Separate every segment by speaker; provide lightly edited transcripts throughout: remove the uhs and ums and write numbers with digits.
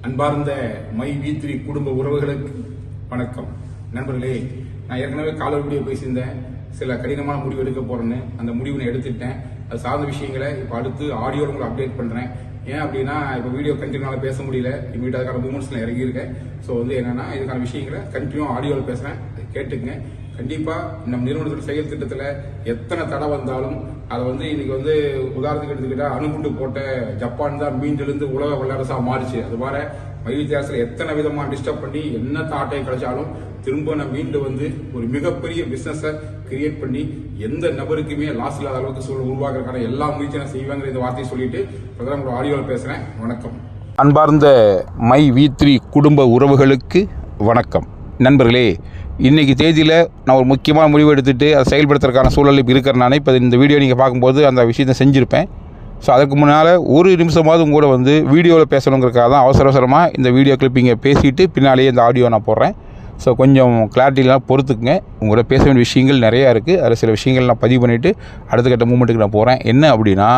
Speaker 1: அன்பார்ந்த my V3 குடும்ப உறவுகளுக்கு வணக்கம். நண்பர்களே, நான் ஏற்கனவே கால வீடியோ பேசியிருந்தேன். சில கடினமான முடிவு எடுக்க போறேன்னு அந்த முடிவு நான் எடுத்துட்டேன். அது சார்ந்த விஷயங்களை இப்போ அடுத்து ஆடியோவில் உங்களுக்கு அப்டேட் பண்றேன். ஏன் அப்படின்னா இப்போ வீடியோ கண்டினியூவாக பேச முடியல, இமீடியட் அதுக்கான மூமெண்ட்ஸ்ல இறங்கியிருக்கேன். ஸோ என்னன்னா இதுக்கான விஷயங்களை கண்டினியூ ஆடியோவில் பேசுறேன், கேட்டுக்குங்க. கண்டிப்பா நம்ம நிறுவனத்தோட செயல் திட்டத்துல எத்தனை தடை வந்தாலும் அதை இன்னைக்கு உதாரணத்துக்கு எடுத்துக்கிட்டா அணுகுண்டு போட்ட ஜப்பான் தான் மீண்டெழுந்து உலக வல்லரசா மாறிச்சு. அது மாதிரி மகிழ்ச்சியாசில எத்தனை விதமா டிஸ்டர்ப் பண்ணி என்ன தாட்டை கிடைச்சாலும் திரும்ப நம்ம மீண்டு ஒரு மிகப்பெரிய பிசினஸ கிரியேட் பண்ணி எந்த நபருக்குமே லாஸ் இல்லாத அளவுக்கு சூழல் உருவாக்குறதுக்கான எல்லா முயற்சியும் நான் செய்வாங்கிற இந்த வார்த்தையை சொல்லிட்டு உங்களோட ஆடியோவில் பேசுறேன். வணக்கம்.
Speaker 2: அன்பார்ந்த மை V3 குடும்ப உறவுகளுக்கு வணக்கம். நண்பர்களே, இன்றைக்கி தேதியில் நான் ஒரு முக்கியமான முடிவு எடுத்துகிட்டு அதை செயல்படுத்துறதுக்கான சூழல் இருக்கிறனால இப்போ இந்த வீடியோ நீங்கள் பார்க்கும்போது அந்த விஷயத்தை செஞ்சுருப்பேன். ஸோ அதுக்கு முன்னால் ஒரு நிமிஷமாவது உங்களோட வீடியோவில் பேசணுங்கிறதுக்காக தான் அவசரமாக இந்த வீடியோ கிளிப்பிங்கை பேசிவிட்டு பின்னாலேயே இந்த ஆடியோ நான் போடுறேன். ஸோ கொஞ்சம் கிளாரிட்டிலாம் பொறுத்துக்குங்க. உங்களோட பேச வேண்டிய விஷயங்கள் நிறையா இருக்குது. அதில் சில விஷயங்கள் நான் பதிவு பண்ணிவிட்டு அடுத்த கட்ட மூமெண்ட்டுக்கு நான் போகிறேன். என்ன அப்படின்னா,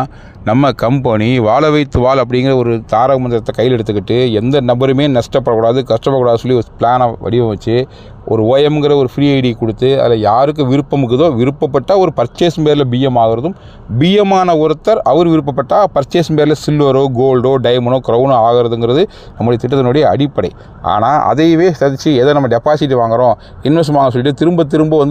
Speaker 2: நம்ம கம்பெனி வாழ வைத்து வாழ் அப்படிங்கிற ஒரு தாரக மந்திரத்தை கையில் எடுத்துக்கிட்டு எந்த நபருமே நஷ்டப்படக்கூடாது, கஷ்டப்படக்கூடாது சொல்லி ஒரு பிளானை வடிவமைச்சு ஒரு ஓஎம்ங்கிற ஒரு ஃப்ரீ ஐடி கொடுத்து அதில் யாருக்கு விருப்பம் இருக்குதோ விருப்பப்பட்டால் ஒரு பர்ச்சேஸ் பேரில் பிஎம் ஆகிறதும், பிஎம்மான ஒருத்தர் அவர் விருப்பப்பட்டால் பர்ச்சேஸ் பேரில் சில்வரோ கோல்டோ டைமண்டோ க்ரௌனோ ஆகிறதுங்கிறது நம்முடைய திட்டத்தினுடைய அடிப்படை. ஆனால் அதையவே சதிச்சு எதை நம்ம டெபாசிட் வாங்குகிறோம், இன்வெஸ்ட் வாங்க சொல்லிட்டு திரும்ப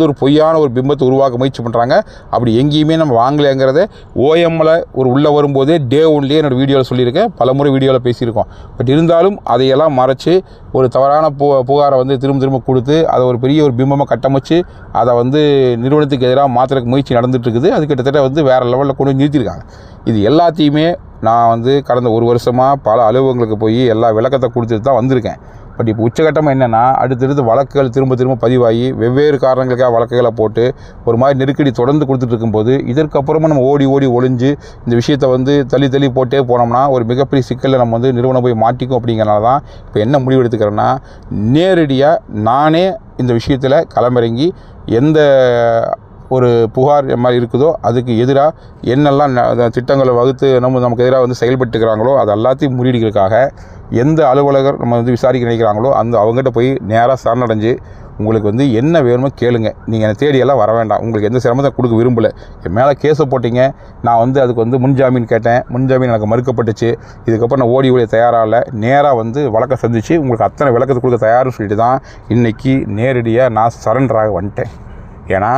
Speaker 2: ஒரு பொய்யான ஒரு பிம்பத்தை உருவாக்க முயற்சி பண்ணுறாங்க. அப்படி எங்கேயுமே நம்ம வாங்கலைங்கிறத ஓஎம்மில் ஒரு உள்ளே வரும்போதே டே ஒன்லேயே என்னோடய வீடியோவில் சொல்லியிருக்கேன், பல முறை வீடியோவில் பேசியிருக்கோம். பட் இருந்தாலும் அதையெல்லாம் மறைச்சு ஒரு தவறான புகாரை திரும்ப கொடுத்து அதை ஒரு பெரிய ஒரு பிம்பமாக கட்டமைச்சு அதை நிறுவனத்துக்கு எதிராக மாற்றுறதுக்கு முயற்சி நடந்துட்டு இருக்குது. அது கிட்டத்தட்ட வேறு லெவலில் கொண்டு நிறுத்தியிருக்காங்க. இது எல்லாத்தையுமே நான் கடந்த ஒரு வருஷமாக பல அலுவலகங்களுக்கு போய் எல்லா விளக்கத்தை கொடுத்துட்டு தான் வந்திருக்கேன். பட் இப்போ உச்சகட்டமாக என்னென்னா, அடுத்தடுத்து வழக்குகள் திரும்ப பதிவாகி வெவ்வேறு காரணங்களுக்காக வழக்குகளை போட்டு ஒரு மாதிரி நெருக்கடி தொடர்ந்து கொடுத்துட்டு இருக்கும்போது இதற்கப்புறமா நம்ம ஓடி ஒளிஞ்சு இந்த விஷயத்தை தள்ளி போட்டே போனோம்னா ஒரு மிகப்பெரிய சிக்கலில் நம்ம நிறுவனம் போய் மாட்டிக்கும். அப்படிங்கிறனால தான் இப்போ என்ன முடிவு எடுத்துக்கிறேன்னா, நேரடியாக நானே இந்த விஷயத்தில் களமிறங்கி எந்த ஒரு புகார் மாதிரி இருக்குதோ அதுக்கு எதிராக என்னெல்லாம் திட்டங்களை வகுத்து நமக்கு எதிராக செயல்பட்டுக்கிறாங்களோ அது எல்லாத்தையும் முறியடிக்கிறதுக்காக எந்த அலுவலகர் நம்ம விசாரிக்க நினைக்கிறாங்களோ அவங்ககிட்ட போய் நேராக சரணடைஞ்சு உங்களுக்கு என்ன வேணுமோ கேளுங்க, நீங்கள் என்னை தேடியெல்லாம் வர வேண்டாம், உங்களுக்கு எந்த சிரமத்தை கொடுக்க விரும்பலை, என் மேலே கேஸை போட்டிங்க, நான் அதுக்கு முன்ஜாமீன் கேட்டேன், முன்ஜாமீன் எனக்கு மறுக்கப்பட்டுச்சு, இதுக்கப்புறம் நான் ஓடி தயாராகல, நேராக வழக்கை சந்தித்து உங்களுக்கு அத்தனை விளக்கத்தை கொடுக்க தயார்னு சொல்லிட்டு தான் இன்றைக்கி நேரடியாக நான் சரண்டராக வந்துட்டேன். ஏன்னா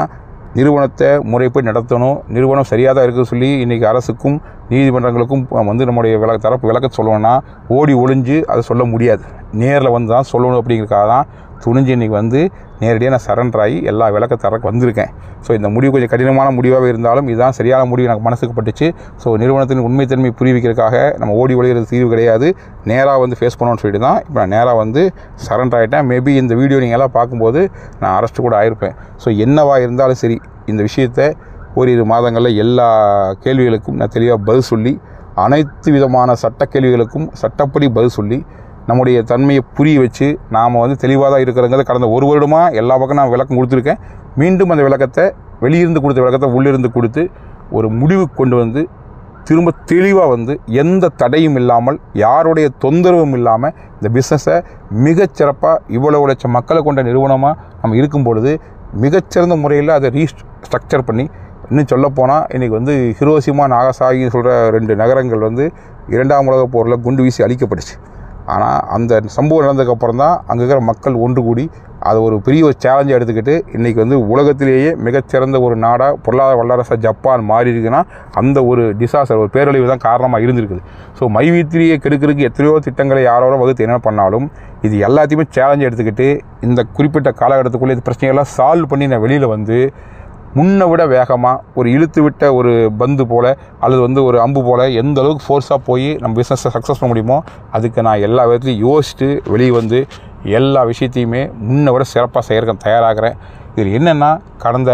Speaker 2: நிறுவனத்தை முறைப்படி நடத்தணும், நிறுவனம் சரியாக தான் இருக்குன்னு சொல்லி இன்றைக்கி அரசுக்கும் நீதிமன்றங்களுக்கும் நம்முடைய தரப்பு விளக்க சொல்லணும்னா ஓடி ஒளிஞ்சு அதை சொல்ல முடியாது, நேரில் தான் சொல்லணும். அப்படிங்கிறதுக்காக தான் துணிஞ்சு இன்றைக்கி நேரடியாக நான் சரண்டர் ஆகி எல்லா விளக்க தரக்கு வந்திருக்கேன். ஸோ இந்த முடிவு கொஞ்சம் கடினமான முடிவாக இருந்தாலும் இதுதான் சரியான முடிவு எனக்கு மனசுக்கு பட்டுச்சு. ஸோ நிறுவனத்தின் உண்மைத்தன்மை புரிவிக்கிறதுக்காக நம்ம ஓடி ஒளிகிறது தீர்வு கிடையாது, நேராக ஃபேஸ் பண்ணணும்னு சொல்லிட்டு தான் இப்போ நான் நேராக சரண்டர் ஆகிட்டேன். மேபி இந்த வீடியோ நீங்கள் எல்லாம் பார்க்கும்போது நான் அரெஸ்ட் கூட ஆகிருப்பேன். ஸோ என்னவாக இருந்தாலும் சரி, இந்த விஷயத்தை ஓரிரு மாதங்களில் எல்லா கேள்விகளுக்கும் நான் தெளிவாக பதில் சொல்லி, அனைத்து விதமான சட்ட கேள்விகளுக்கும் சட்டப்படி பதில் சொல்லி நம்முடைய தன்மையை புரிய வச்சு நாம் தெளிவாக தான் இருக்கிறங்கிறத கடந்த ஒரு வருடமாக எல்லா பக்கம் நான் விளக்கம் கொடுத்துருக்கேன். மீண்டும் அந்த விளக்கத்தை வெளியிருந்து கொடுத்த விளக்கத்தை உள்ளிருந்து கொடுத்து ஒரு முடிவு கொண்டு திரும்ப தெளிவாக எந்த தடையும் இல்லாமல் யாருடைய தொந்தரவும் இல்லாமல் இந்த பிஸ்னஸை மிகச்சிறப்பாக இவ்வளவு லட்சம் மக்களை கொண்ட நிறுவனமாக நம்ம இருக்கும் பொழுது மிகச்சிறந்த முறையில் அதை ரீஸ்ட்ரக்சர் பண்ணி, இன்னும் சொல்லப்போனால் இன்றைக்கி ஹிரோஷிமா நாகசாகின்னு சொல்கிற 2 நகரங்கள் 2ஆம் உலகப் போரில் குண்டு வீசி அழிக்கப்பட்டுச்சு. ஆனால் அந்த சம்பவம் நடந்ததுக்கப்புறம் தான் அங்கே இருக்கிற மக்கள் ஒன்று கூடி அதை ஒரு பெரிய ஒரு சேலஞ்சாக எடுத்துக்கிட்டு இன்றைக்கி உலகத்திலேயே மிகச்சிறந்த ஒரு நாடாக பொருளாதார வல்லரசாக ஜப்பான் மாறி இருக்குன்னா அந்த ஒரு டிசாஸ்டர், ஒரு பேரழிவு தான் காரணமாக இருந்திருக்குது. ஸோ மை V3யை கெடுக்கிறதுக்கு எத்தனையோ திட்டங்களை யாரோட வகுத்து என்ன பண்ணாலும் இது எல்லாத்தையுமே சேலஞ்சை எடுத்துக்கிட்டு இந்த குறிப்பிட்ட காலகட்டத்துக்குள்ளே இந்த பிரச்சனைகள்லாம் சால்வ் பண்ணி நான் வெளியில் முன்னை விட வேகமாக ஒரு இழுத்து விட்ட ஒரு பந்து போல் அல்லது ஒரு அம்பு போல் எந்த அளவுக்கு ஃபோர்ஸாக போய் நம்ம பிஸ்னஸை சக்ஸஸ் பண்ண முடியுமோ அதுக்கு நான் எல்லா விதத்துலையும் யோசிச்சுட்டு வெளியே எல்லா விஷயத்தையுமே முன்னை விட சிறப்பாக செய்கிறதுக்கு தயாராகிறேன். இதில் என்னென்னா, கடந்த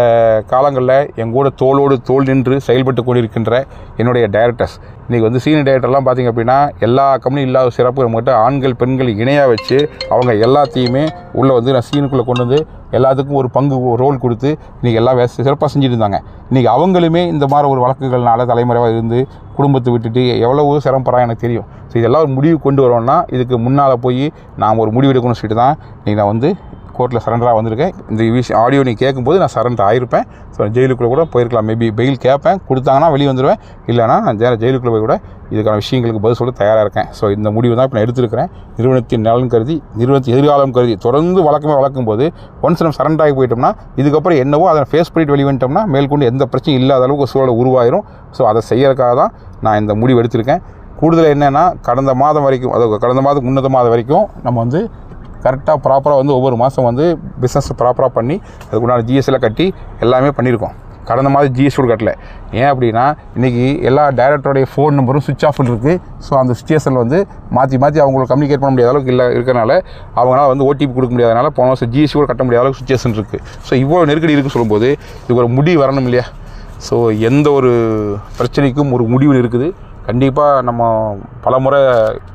Speaker 2: காலங்களில் எங்கூட தோளோடு தோள் நின்று செயல்பட்டு கொண்டிருக்கின்ற என்னுடைய டைரக்டர்ஸ், இன்றைக்கி சீனியர் டைரக்டர்லாம் பார்த்திங்க அப்படின்னா எல்லா கம்பெனியும் இல்லாத சிறப்பு நம்மகிட்ட ஆண்கள் பெண்கள் இணையாக வச்சு அவங்க எல்லாத்தையுமே உள்ளே நான் சீனுக்குள்ளே கொண்டு எல்லாத்துக்கும் ஒரு பங்கு ரோல் கொடுத்து இன்றைக்கி எல்லாம் சிறப்பாக செஞ்சுட்டு இருந்தாங்க. இன்றைக்கி அவங்களுமே இந்த மாதிரி ஒரு வழக்குகள்னால தலைமுறையாக இருந்து குடும்பத்தை விட்டுட்டு எவ்வளோ சிரமப்படுறாங்க எனக்கு தெரியும். ஸோ இதெல்லாம் ஒரு முடிவு கொண்டு வரோன்னா இதுக்கு முன்னால் போய் நாம் ஒரு முடிவு எடுக்கணும்னு சொல்லிட்டு தான் இன்றைக்கி நான் வந்து கோர்ட்டில் சரண்டராக வந்திருக்கேன். இந்த விஷயம் ஆடியோ நீ கேட்கும்போது நான் சரண்டர் ஆகிருப்பேன். ஸோ ஜெயிலுக்குள்ளே கூட போயிருக்கலாம், மேபி பெயில் கேட்பேன், கொடுத்தாங்கன்னா வெளியே வந்துடுவேன், இல்லைனா நான் ஜெயிலுக்குள்ளே போய் கூட இதுக்கான விஷயங்களுக்கு பதில் சொல்ல தயாராக இருக்கேன். ஸோ இந்த முடிவு தான் இப்போ நான் எடுத்துருக்கிறேன். நிறுவனத்தின் நலன் கருதி, நிறுவனத்தின் எதிர்காலம் கருதி தொடர்ந்து வளர்க்கும் போது ஒன்ஸ் நம்ம சரண்டர் ஆகி போயிட்டோம்னா இதுக்கப்புறம் என்னவோ அதை ஃபேஸ் பண்ணிட்டு வெளியே வந்துட்டோம்னா மேற்கொண்டு எந்த பிரச்சனையும் இல்லாத அளவுக்கு சூழலை உருவாயிரும். ஸோ அதை செய்யறதுக்காக தான் நான் இந்த முடிவு எடுத்திருக்கேன். கூடுதல் என்னென்னா கடந்த மாதம் வரைக்கும், அதாவது கடந்த மாதம் முன்னத மாதம் வரைக்கும் நம்ம வந்து கரெக்டாக ப்ராப்பராக வந்து ஒவ்வொரு மாதம் வந்து பிஸ்னஸ் ப்ராப்பராக பண்ணி அதுக்குண்டான ஜிஎஸ்டியில் கட்டி எல்லாமே பண்ணியிருக்கோம். கடந்த மாதம் ஜிஎஸ்டி கூட கட்டல. ஏன் அப்படின்னா இன்றைக்கி எல்லா டைரக்டருடைய ஃபோன் நம்பரும் சுவிட்ச் ஆஃப் இருக்குது. ஸோ அந்த சுச்சுவேஷனில் வந்து மாற்றி அவங்களுக்கு கம்யூனிகேட் பண்ண முடியாத அளவுக்கு இருக்கிறனால அவங்களால வந்து ஓடிபி கொடுக்க முடியாதனால போன வருஷம் ஜிஎஸ்டி கூட கட்ட முடியாத அளவுக்கு சுச்சுவேஷன் இருக்குது. ஸோ இவ்வளோ நெருக்கடி இருக்குன்னு சொல்லும்போது இதுக்கு ஒரு முடிவு வரணும் இல்லையா? ஸோ எந்த ஒரு பிரச்சனைக்கும் ஒரு முடிவு இருக்குது. கண்டிப்பாக நம்ம பலமுறை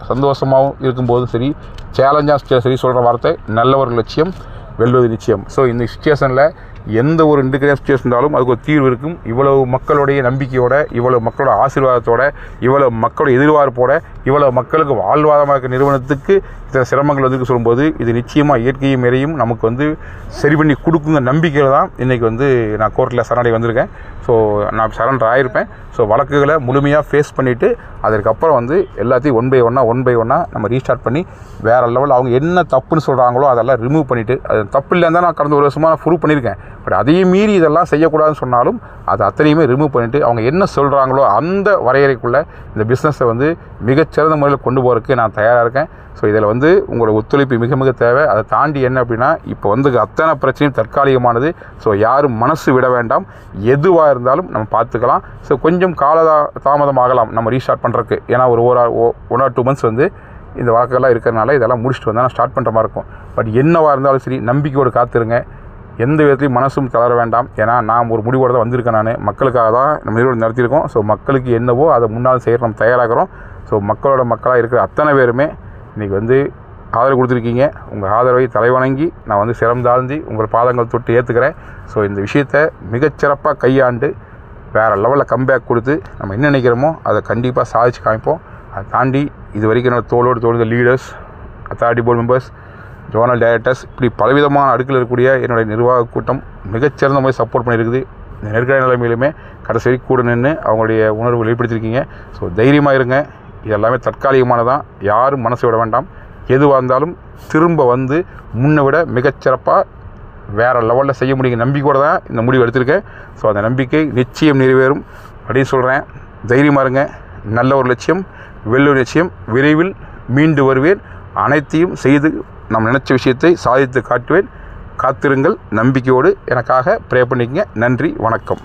Speaker 2: சந்தோஷமாகவும் இருக்கும்போதும் சரி, சேலஞ்சாக சரி சொல்கிற வார்த்தை நல்ல ஒரு லட்சியம் வெல்வது நிச்சயம். ஸோ இந்த சுச்சுவேஷனில் எந்த ஒரு இன்டிகிரேட் சுச்சுவேஷன் இருந்தாலும் அதுக்கு ஒரு தீர்வு இருக்கும். இவ்வளவு மக்களுடைய நம்பிக்கையோட, இவ்வளவு மக்களோட ஆசீர்வாதத்தோட, இவ்வளவு மக்களோட எதிர்பார்ப்போட, இவ்வளவு மக்களுக்கு வாழ்வாதாரமாக இருக்க நிறுவனத்துக்கு இத்தனை சிரமங்கள் வந்து சொல்லும்போது இது நிச்சயமாக இயற்கையும் இறையும் நமக்கு வந்து சரி பண்ணி கொடுக்குங்க நம்பிக்கையில் தான் இன்றைக்கி வந்து நான் கோர்ட்டில் சரணடை வந்திருக்கேன். ஸோ நான் சரண்டர் ஆகிருப்பேன். ஸோ வழக்குகளை முழுமையாக ஃபேஸ் பண்ணிவிட்டு அதற்கப்புறம் வந்து எல்லாத்தையும் ஒன் பை ஒன்னாக நம்ம ரீஸ்டார்ட் பண்ணி வேறு லெவலில் அவங்க என்ன தப்புன்னு சொல்கிறாங்களோ அதெல்லாம் ரிமூவ் பண்ணிவிட்டு, அது தப்பு இல்லைன்னு தான் நான் கடந்த ஒரு வருஷமாக நான் ப்ரூவ் பண்ணியிருக்கேன். பட் அதையும் மீறி இதெல்லாம் செய்யக்கூடாதுன்னு சொன்னாலும் அது அத்தனையுமே ரிமூவ் பண்ணிவிட்டு அவங்க என்ன சொல்கிறாங்களோ அந்த வரையறைக்குள்ளே இந்த பிஸ்னஸை வந்து மிகச்சிறந்த முறையில் கொண்டு போகிறதுக்கு நான் தயாராக இருக்கேன். ஸோ இதில் வந்து உங்களோட ஒத்துழைப்பு மிக மிக தேவை. அதை தாண்டி என்ன அப்படின்னா இப்போ வந்து அத்தனை பிரச்சனையும் தற்காலிகமானது. ஸோ யாரும் மனசு விட வேண்டாம். எதுவாக இருந்தாலும் நம்ம பார்த்துக்கலாம். ஸோ கொஞ்சம் தாமதம் ஆகலாம் நம்ம ரீஸ்டார்ட் பண்ணுறதுக்கு. ஏன்னா ஒரு 1 or 2 months வந்து இந்த வழக்கெல்லாம் இருக்கிறனால இதெல்லாம் முடிச்சுட்டு வந்தால் நான் ஸ்டார்ட் பண்ணுற மாதிரி இருக்கும். பட் என்னவாக இருந்தாலும் சரி நம்பிக்கையோடு காத்துருங்க. எந்த விதத்துலையும் மனசும் தளர வேண்டாம். ஏன்னா நான் ஒரு முடிவோடு தான் வந்திருக்கேன். நான் மக்களுக்காக தான் நம்ம நிறுவனம் நடத்தியிருக்கோம். ஸோ மக்களுக்கு என்னவோ அதை முன்னால் செய்ய நம்ம தயாராகிறோம். ஸோ மக்களாக இருக்கிற அத்தனை பேருமே இன்றைக்கி வந்து ஆதரவு கொடுத்துருக்கீங்க. உங்கள் ஆதரவை தலைவணங்கி நான் வந்து சிரம் தாழ்ந்தி உங்கள் பாதங்கள் தொட்டு ஏற்றுக்கிறேன். ஸோ இந்த விஷயத்தை மிகச்சிறப்பாக கையாண்டு வேறு லெவலில் கம்பேக் கொடுத்து நம்ம என்ன நினைக்கிறோமோ அதை கண்டிப்பாக சாதிச்சு காமிப்போம். அதை தாண்டி இது வரைக்கும் என்னோட தோளோடு leaders, authority board members, zonal directors, இப்படி பலவிதமான அடுக்கில் இருக்கக்கூடிய என்னுடைய நிர்வாக கூட்டம் மிகச்சிறந்த மாதிரி சப்போர்ட் பண்ணியிருக்குது. இந்த நெருக்கடி நிலைமையிலுமே கடைசி வரைக்கும் கூட நின்று அவங்களுடைய உணர்வு வெளிப்படுத்தியிருக்கீங்க. ஸோ தைரியமாக இருங்க. இதெல்லாமே தற்காலிகமானதான். யாரும் மனசு விட வேண்டாம். எதுவாக இருந்தாலும் திரும்ப வந்து முன்னை விட மிகச்சிறப்பாக வேறு லெவலில் செய்ய முடியுங்க நம்பிக்கையோடு தான் இந்த முடிவு எடுத்திருக்கேன். ஸோ அந்த நம்பிக்கை நிச்சயம் நிறைவேறும் அப்படின்னு சொல்கிறேன். தைரியமாக இருங்க. நல்ல ஒரு லட்சியம், வெல்லும் லட்சியம். விரைவில் மீண்டு வருவேன். அனைத்தையும் செய்து நாம் நினைச்ச விஷயத்தை சாதித்து காட்டுவேன். காத்திருங்கள். நம்பிக்கையோடு எனக்காக ப்ரே பண்ணிக்கங்க. நன்றி, வணக்கம்.